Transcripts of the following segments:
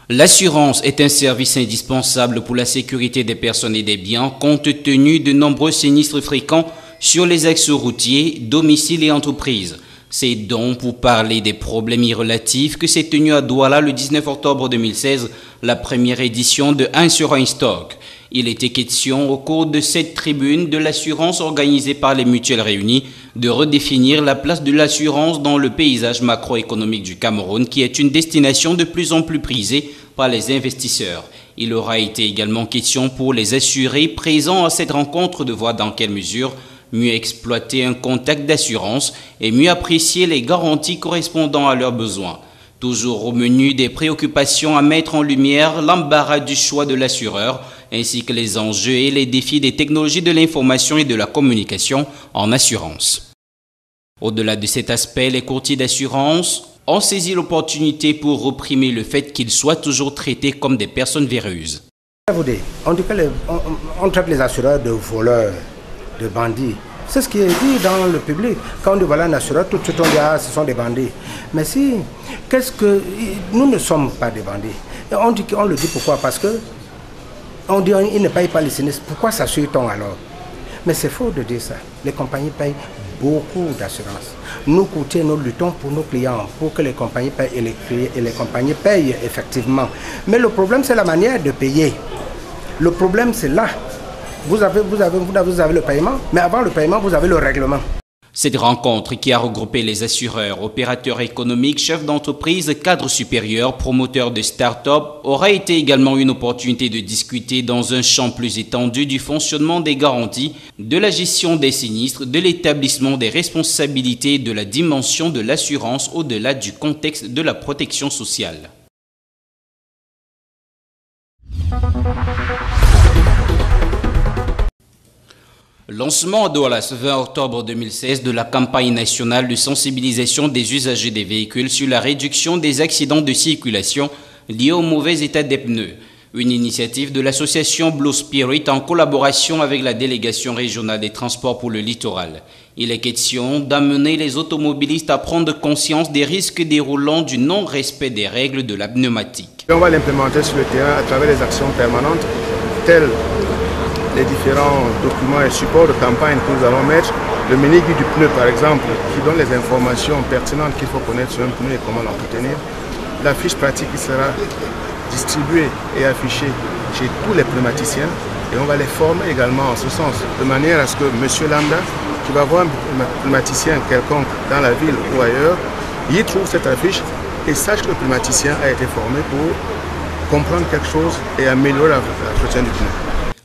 L'assurance est un service indispensable pour la sécurité des personnes et des biens compte tenu de nombreux sinistres fréquents sur les axes routiers, domiciles et entreprises. C'est donc pour parler des problèmes y relatifs que s'est tenue à Douala le 19 octobre 2016 la première édition de 1 sur 1 stock. Il était question au cours de cette tribune de l'assurance organisée par les mutuelles réunies de redéfinir la place de l'assurance dans le paysage macroéconomique du Cameroun qui est une destination de plus en plus prisée par les investisseurs. Il aura été également question pour les assurés présents à cette rencontre de voir dans quelle mesure mieux exploiter un contact d'assurance et mieux apprécier les garanties correspondant à leurs besoins. Toujours au menu des préoccupations à mettre en lumière l'embarras du choix de l'assureur, ainsi que les enjeux et les défis des technologies de l'information et de la communication en assurance. Au-delà de cet aspect, les courtiers d'assurance ont saisi l'opportunité pour reprimer le fait qu'ils soient toujours traités comme des personnes véreuses. On dit qu'on traite les assureurs de voleurs, de bandits. C'est ce qui est dit dans le public. Quand on dit voilà un assureur, tout de suite on dit ah, ce sont des bandits. Mais si, nous ne sommes pas des bandits. Et on le dit pourquoi? Parce que on dit qu'ils ne payent pas les sinistres. Pourquoi s'assure-t-on alors? Mais c'est faux de dire ça. Les compagnies payent beaucoup d'assurance. Nous courtiers, nous luttons pour nos clients, pour que les compagnies payent et les compagnies payent effectivement. Mais le problème, c'est la manière de payer. Le problème, c'est là. Vous avez le paiement, mais avant le paiement, vous avez le règlement. Cette rencontre qui a regroupé les assureurs, opérateurs économiques, chefs d'entreprise, cadres supérieurs, promoteurs de start-up aura été également une opportunité de discuter dans un champ plus étendu du fonctionnement des garanties, de la gestion des sinistres, de l'établissement des responsabilités et de la dimension de l'assurance au-delà du contexte de la protection sociale. Lancement à Douala ce 20 octobre 2016 de la campagne nationale de sensibilisation des usagers des véhicules sur la réduction des accidents de circulation liés au mauvais état des pneus. Une initiative de l'association Blue Spirit en collaboration avec la délégation régionale des transports pour le littoral. Il est question d'amener les automobilistes à prendre conscience des risques déroulant du non-respect des règles de la pneumatique. On va l'implémenter sur le terrain à travers les actions permanentes telles les différents documents et supports de campagne que nous allons mettre, le mini-guide du pneu par exemple, qui donne les informations pertinentes qu'il faut connaître sur un pneu et comment l'entretenir, la fiche pratique qui sera distribuée et affichée chez tous les pneumaticiens et on va les former également en ce sens, de manière à ce que monsieur Lambda, qui va voir un pneumaticien quelconque dans la ville ou ailleurs, y trouve cette affiche et sache que le pneumaticien a été formé pour comprendre quelque chose et améliorer l'entretien du pneu.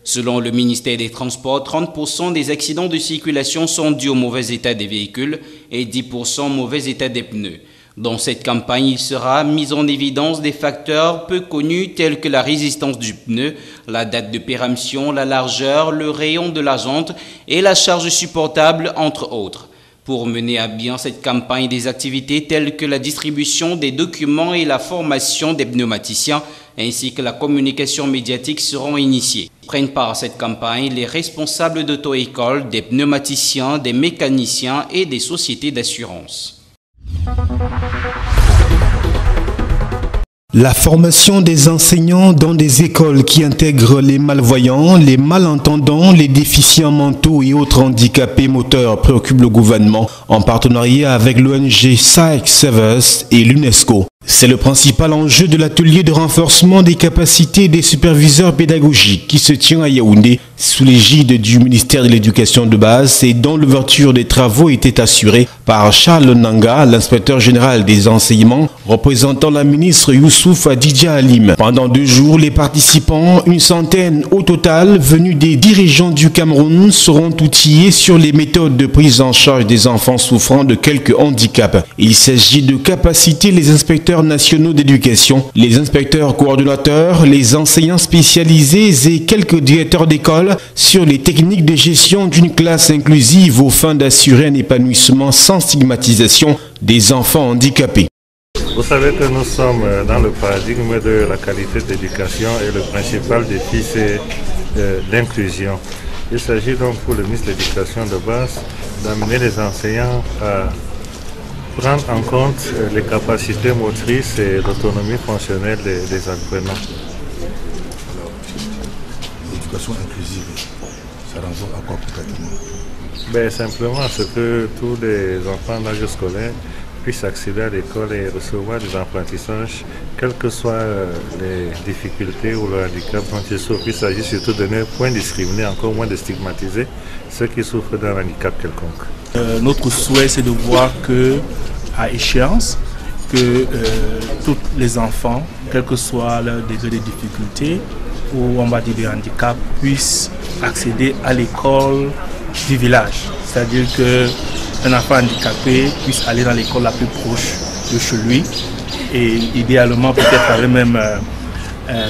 Selon le ministère des Transports, 30% des accidents de circulation sont dus au mauvais état des véhicules et 10% au mauvais état des pneus. Dans cette campagne, il sera mis en évidence des facteurs peu connus tels que la résistance du pneu, la date de péremption, la largeur, le rayon de la jante et la charge supportable, entre autres. Pour mener à bien cette campagne, des activités telles que la distribution des documents et la formation des pneumaticiens ainsi que la communication médiatique seront initiées. Prennent part à cette campagne les responsables d'auto-écoles, des pneumaticiens, des mécaniciens et des sociétés d'assurance. La formation des enseignants dans des écoles qui intègrent les malvoyants, les malentendants, les déficients mentaux et autres handicapés moteurs préoccupe le gouvernement en partenariat avec l'ONG Psych Savers et l'UNESCO. C'est le principal enjeu de l'atelier de renforcement des capacités des superviseurs pédagogiques qui se tient à Yaoundé sous l'égide du ministère de l'Éducation de base et dont l'ouverture des travaux était assurée par Charles Nanga, l'inspecteur général des enseignements, représentant la ministre Youssouf Adidja Halim. Pendant 2 jours, les participants, une centaine au total, venus des 10 régions du Cameroun, seront outillés sur les méthodes de prise en charge des enfants souffrant de quelques handicaps. Il s'agit de capaciter les inspecteurs nationaux d'éducation, les inspecteurs coordonnateurs, les enseignants spécialisés et quelques directeurs d'école sur les techniques de gestion d'une classe inclusive aux fins d'assurer un épanouissement sans stigmatisation des enfants handicapés. Vous savez que nous sommes dans le paradigme de la qualité d'éducation et le principal défi c'est l'inclusion. Il s'agit donc pour le ministre de l'Éducation de base d'amener les enseignants à prendre en compte les capacités motrices et l'autonomie fonctionnelle des apprenants. Alors, l'éducation inclusive, ça renvoie à quoi concrètement? Simplement à ce que tous les enfants d'âge scolaire puissent accéder à l'école et recevoir des apprentissages, quelles que soient les difficultés ou le handicap dont ils souffrent. Il s'agit surtout de ne point discriminer, encore moins de stigmatiser ceux qui souffrent d'un handicap quelconque. Notre souhait, c'est de voir que, à échéance, que tous les enfants, quel que soit leur degré de difficulté ou on va dire de handicap, puissent accéder à l'école du village. C'est-à-dire qu'un enfant handicapé puisse aller dans l'école la plus proche de chez lui et idéalement peut-être avec même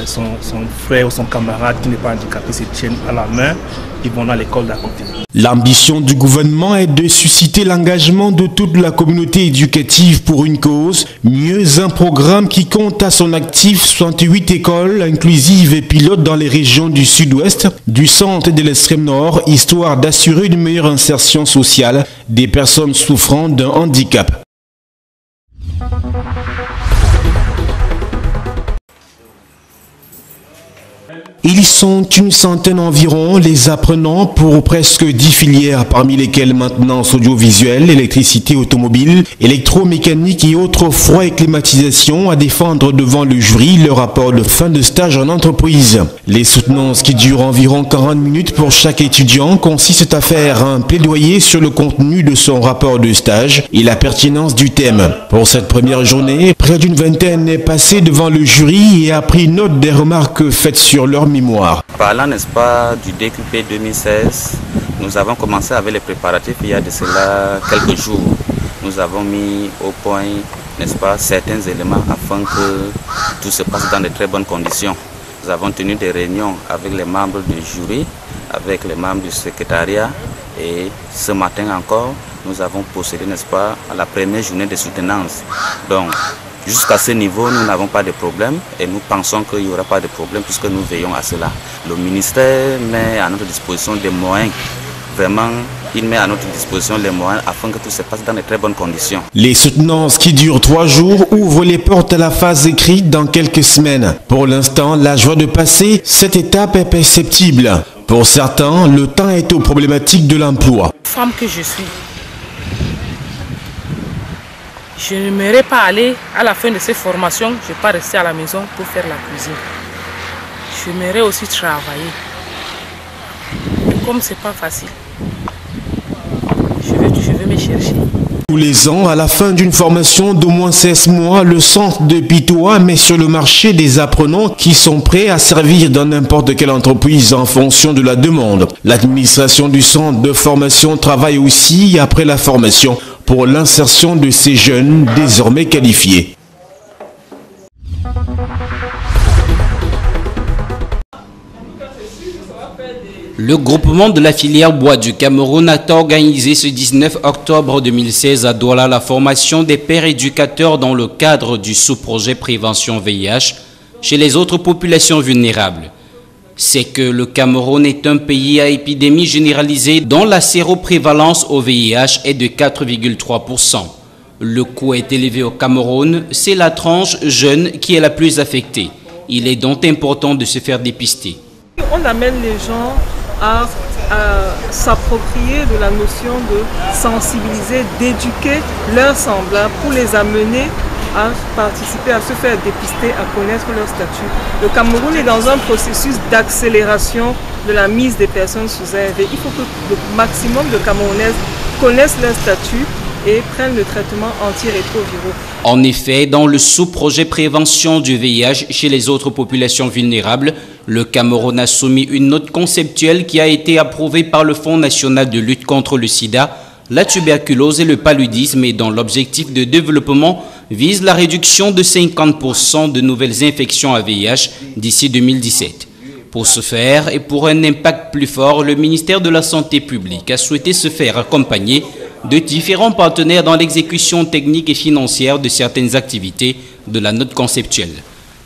son frère ou son camarade qui n'est pas handicapé se tiennent à la main, ils vont dans l'école d'à côté. L'ambition du gouvernement est de susciter l'engagement de toute la communauté éducative pour une cause. Mieux, un programme qui compte à son actif 68 écoles inclusives et pilotes dans les régions du sud-ouest, du centre et de l'extrême nord, histoire d'assurer une meilleure insertion sociale des personnes souffrant d'un handicap. Ils sont une centaine environ, les apprenants pour presque 10 filières, parmi lesquelles maintenance audiovisuelle, électricité automobile, électromécanique et autres froid et climatisation, à défendre devant le jury le rapport de fin de stage en entreprise. Les soutenances qui durent environ 40 minutes pour chaque étudiant consistent à faire un plaidoyer sur le contenu de son rapport de stage et la pertinence du thème. Pour cette première journée, près d'une vingtaine est passée devant le jury et a pris note des remarques faites sur leur mémoire. Parlant, n'est-ce pas, du DQP 2016, nous avons commencé avec les préparatifs il y a de cela quelques jours. Nous avons mis au point, n'est-ce pas, certains éléments afin que tout se passe dans de très bonnes conditions. Nous avons tenu des réunions avec les membres du jury, avec les membres du secrétariat et ce matin encore, nous avons procédé, n'est-ce pas, à la première journée de soutenance. Donc, jusqu'à ce niveau, nous n'avons pas de problème et nous pensons qu'il n'y aura pas de problème puisque nous veillons à cela. Le ministère met à notre disposition des moyens. Vraiment, il met à notre disposition les moyens afin que tout se passe dans de très bonnes conditions. Les soutenances qui durent 3 jours ouvrent les portes à la phase écrite dans quelques semaines. Pour l'instant, la joie de passer cette étape est perceptible. Pour certains, le temps est aux problématiques de l'emploi. Femme que je suis, je n'aimerais pas aller à la fin de ces formations, je ne vais pas rester à la maison pour faire la cuisine. J'aimerais aussi travailler. Mais comme ce n'est pas facile, je vais me chercher. Tous les ans, à la fin d'une formation d'au moins 16 mois, le centre de Pitoa met sur le marché des apprenants qui sont prêts à servir dans n'importe quelle entreprise en fonction de la demande. L'administration du centre de formation travaille aussi après la formation pour l'insertion de ces jeunes désormais qualifiés. Le groupement de la filière bois du Cameroun a organisé ce 19 octobre 2016 à Douala la formation des pères éducateurs dans le cadre du sous-projet prévention VIH chez les autres populations vulnérables. C'est que le Cameroun est un pays à épidémie généralisée dont la séroprévalence au VIH est de 4,3%. Le coût est élevé au Cameroun, c'est la tranche jeune qui est la plus affectée. Il est donc important de se faire dépister. On amène les gens à s'approprier de la notion de sensibiliser, d'éduquer leurs semblables pour les amener à participer, à se faire dépister, à connaître leur statut. Le Cameroun est dans un processus d'accélération de la mise des personnes sous ARV. Il faut que le maximum de Camerounaises connaissent leur statut et prennent le traitement antirétroviraux. En effet, dans le sous-projet prévention du VIH chez les autres populations vulnérables, le Cameroun a soumis une note conceptuelle qui a été approuvée par le Fonds national de lutte contre le sida, la tuberculose et le paludisme et dont l'objectif de développement vise la réduction de 50% de nouvelles infections à VIH d'ici 2017. Pour ce faire et pour un impact plus fort, le ministère de la Santé publique a souhaité se faire accompagner de différents partenaires dans l'exécution technique et financière de certaines activités de la note conceptuelle.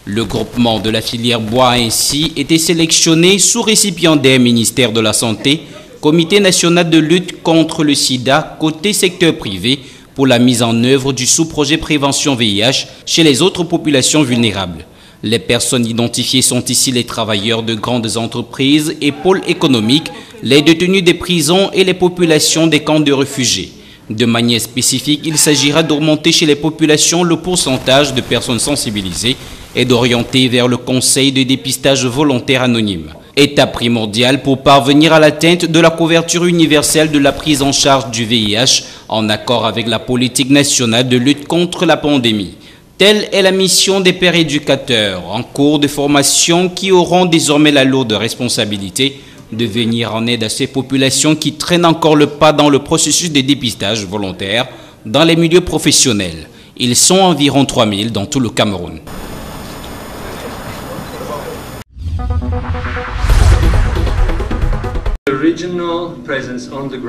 Le groupement de la filière bois a ainsi été sélectionné sous récipiendaire ministère de la Santé, Comité national de lutte contre le sida côté secteur privé pour la mise en œuvre du sous-projet prévention VIH chez les autres populations vulnérables. Les personnes identifiées sont ici les travailleurs de grandes entreprises et pôles économiques, les détenus des prisons et les populations des camps de réfugiés. De manière spécifique, il s'agira d'augmenter chez les populations le pourcentage de personnes sensibilisées et d'orienter vers le conseil de dépistage volontaire anonyme. Étape primordiale pour parvenir à l'atteinte de la couverture universelle de la prise en charge du VIH en accord avec la politique nationale de lutte contre la pandémie. Telle est la mission des pères éducateurs en cours de formation qui auront désormais la lourde responsabilité de venir en aide à ces populations qui traînent encore le pas dans le processus de dépistage volontaire dans les milieux professionnels. Ils sont environ 3000 dans tout le Cameroun.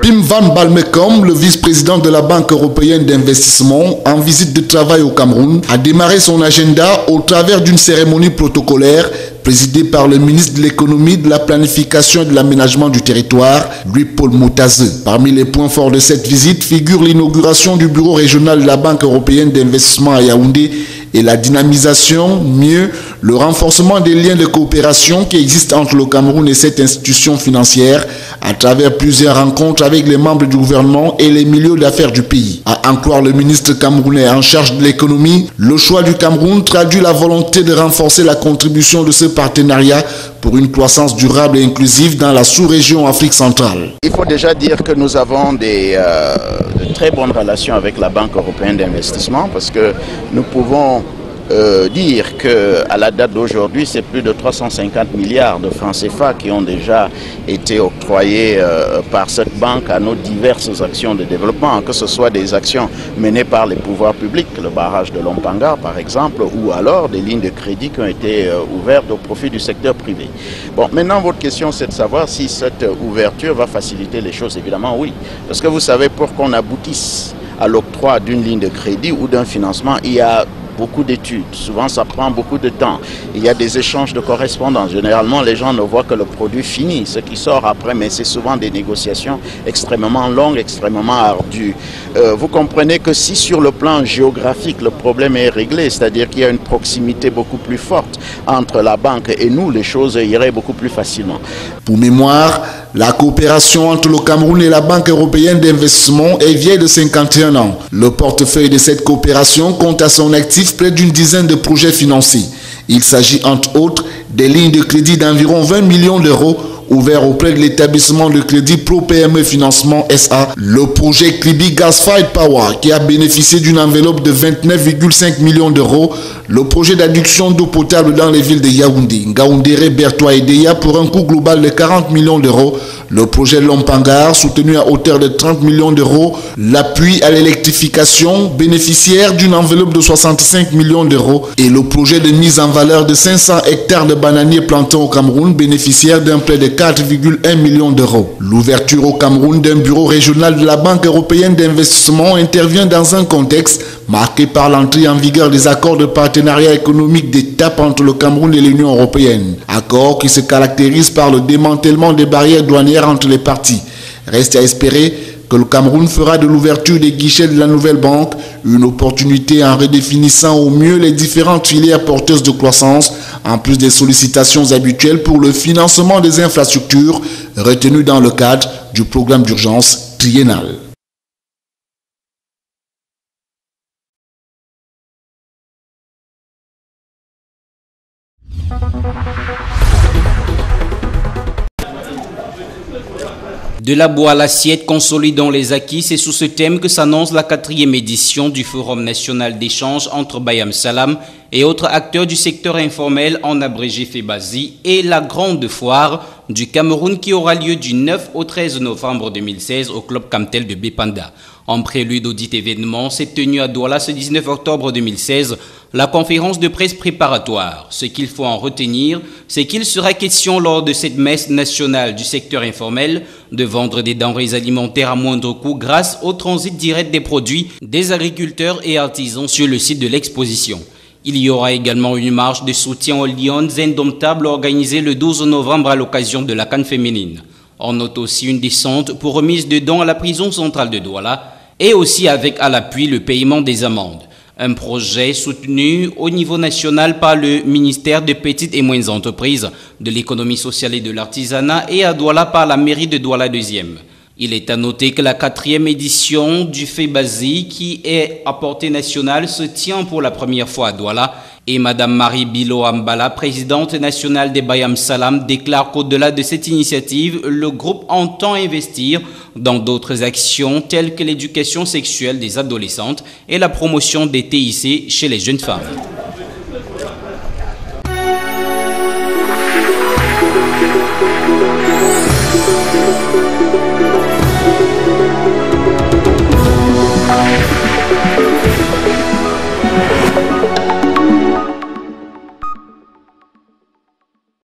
Pim Van Balmekom, le vice-président de la Banque européenne d'investissement en visite de travail au Cameroun, a démarré son agenda au travers d'une cérémonie protocolaire présidée par le ministre de l'économie, de la planification et de l'aménagement du territoire, Louis-Paul Moutaze. Parmi les points forts de cette visite figure l'inauguration du bureau régional de la Banque européenne d'investissement à Yaoundé et la dynamisation, mieux, le renforcement des liens de coopération qui existent entre le Cameroun et cette institution financière à travers plusieurs rencontres avec les membres du gouvernement et les milieux d'affaires du pays. À en croire le ministre camerounais en charge de l'économie, le choix du Cameroun traduit la volonté de renforcer la contribution de ce partenariat pour une croissance durable et inclusive dans la sous-région Afrique centrale. Il faut déjà dire que nous avons de très bonnes relations avec la Banque européenne d'investissement parce que nous pouvons dire qu'à la date d'aujourd'hui, c'est plus de 350 milliards de francs CFA qui ont déjà été octroyés par cette banque à nos diverses actions de développement, que ce soit des actions menées par les pouvoirs publics, le barrage de Lompanga par exemple, ou alors des lignes de crédit qui ont été ouvertes au profit du secteur privé. Bon, maintenant votre question c'est de savoir si cette ouverture va faciliter les choses. Évidemment oui, parce que vous savez, pour qu'on aboutisse à l'octroi d'une ligne de crédit ou d'un financement, il y a beaucoup d'études, souvent ça prend beaucoup de temps, il y a des échanges de correspondance, généralement les gens ne voient que le produit fini, ce qui sort après, mais c'est souvent des négociations extrêmement longues, extrêmement ardues. Vous comprenez que si sur le plan géographique le problème est réglé, c'est-à-dire qu'il y a une proximité beaucoup plus forte entre la banque et nous, les choses iraient beaucoup plus facilement. Pour mémoire, la coopération entre le Cameroun et la Banque européenne d'investissement est vieille de 51 ans. Le portefeuille de cette coopération compte à son actif près d'une dizaine de projets financés. Il s'agit entre autres des lignes de crédit d'environ 20 millions d'euros ouverts auprès de l'établissement de crédit Pro PME Financement SA, le projet Kribi Gas-Fired Power qui a bénéficié d'une enveloppe de 29,5 millions d'euros, le projet d'adduction d'eau potable dans les villes de Yaoundé, Ngaoundéré, Bertois et Deya pour un coût global de 40 millions d'euros, le projet Lompangar soutenu à hauteur de 30 millions d'euros, l'appui à l'électrification bénéficiaire d'une enveloppe de 65 millions d'euros et le projet de mise en valeur de 500 hectares de bananiers plantés au Cameroun bénéficiaire d'un prêt de 4,1 millions d'euros. L'ouverture au Cameroun d'un bureau régional de la Banque européenne d'investissement intervient dans un contexte marqué par l'entrée en vigueur des accords de partenariat économique d'étape entre le Cameroun et l'Union européenne. Accords qui se caractérisent par le démantèlement des barrières douanières entre les parties. Reste à espérer que le Cameroun fera de l'ouverture des guichets de la nouvelle banque une opportunité en redéfinissant au mieux les différentes filières porteuses de croissance, en plus des sollicitations habituelles pour le financement des infrastructures retenues dans le cadre du programme d'urgence triennal. De la bois à l'assiette, consolidant les acquis, c'est sous ce thème que s'annonce la 4e édition du Forum national d'échange entre Bayam Salam et autres acteurs du secteur informel, en abrégé FEBAZI, et la grande foire du Cameroun qui aura lieu du 9 au 13 novembre 2016 au Club Camtel de Bépanda. En prélude au dit événement, s'est tenu à Douala ce 19 octobre 2016 la conférence de presse préparatoire. Ce qu'il faut en retenir, c'est qu'il sera question lors de cette messe nationale du secteur informel de vendre des denrées alimentaires à moindre coût grâce au transit direct des produits des agriculteurs et artisans sur le site de l'exposition. Il y aura également une marche de soutien aux Lions indomptables organisée le 12 novembre à l'occasion de la CAN féminine. On note aussi une descente pour remise de dons à la prison centrale de Douala et aussi avec à l'appui le paiement des amendes. Un projet soutenu au niveau national par le ministère des Petites et Moyennes Entreprises, de l'économie sociale et de l'artisanat et à Douala par la mairie de Douala 2e. Il est à noter que la 4e édition du FEBAZI, qui est à portée nationale, se tient pour la première fois à Douala. Et Mme Marie Bilo Ambala, présidente nationale des Bayam Salam, déclare qu'au-delà de cette initiative, le groupe entend investir dans d'autres actions telles que l'éducation sexuelle des adolescentes et la promotion des TIC chez les jeunes femmes.